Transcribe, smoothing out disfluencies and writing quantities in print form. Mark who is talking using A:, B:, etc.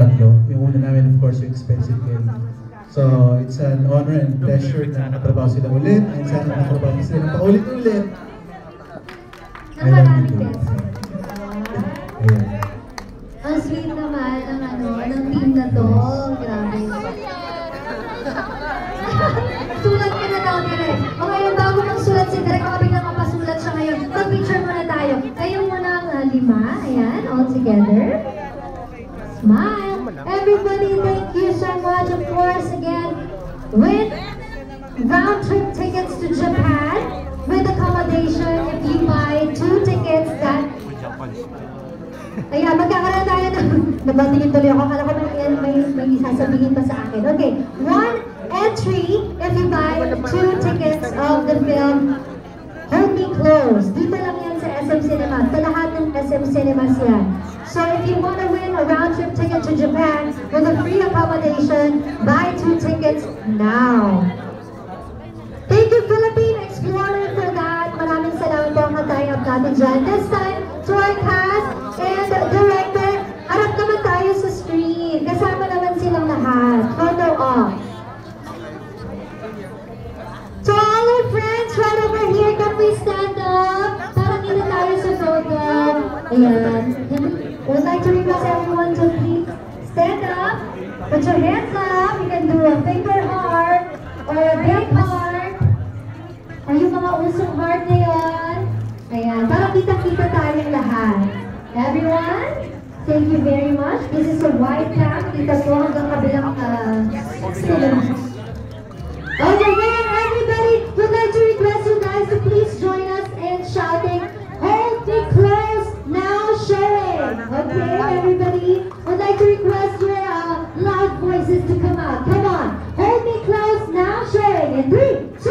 A: Tatlo. Yung una namin, of course, yung expensive cake. So, it's an honor and pleasure na nakatrabaho sila ulit. And sana nakatrabaho sila ng paulit-ulit.
B: Na maraming beses.
A: Ayan.
B: Ang sweet naman ng team na to. Grabe. Sulat ka na daw, Direk. O ngayon, bago magsulat si Direk, baka biglang mapasulat siya ngayon. Mag-picture muna tayo. Kayo muna ang 5. Ayan, all together. Smile. Everybody, thank you so much. Of course, again, with round-trip tickets to Japan, with accommodation, if you buy 2 tickets, that... Ayan, magkakaroon tayo ng... Nabatingin tuloy ako. Akala ko may sasabihin pa sa akin. Okay, 1 entry if you buy 2 tickets of the film Hold Me Close. Dito lang yan sa SM Cinema. Sa lahat ng SM Cinemas yan. So if you want to win a round-trip ticket to Japan with a free accommodation, buy 2 tickets now. Thank you, Philippine Explorer, for that. Maraming salamat po ang katayap natin dyan. This time, to our cast and director, harap naman tayo sa screen. Kasama naman silang lahat. Photo off. To all our friends right over here, can we stand up? Parang ina tayo sa photo. Ayan. Would like to request everyone to please stand up. Put your hands up. You can do a finger heart or a big heart. Or yung mga usong heart na yun. Ayan. Para kita-kita tayong lahat. Everyone, thank you very much. This is a wide cam. Kita po hanggang kabilang cinema. Okay, then everybody, would like to request you guys to please join us in shouting, "Hold me close, now sharing." Okay, everybody, would like to request your loud voices to come out. Come on, hold me close, now sharing. In 3, 2,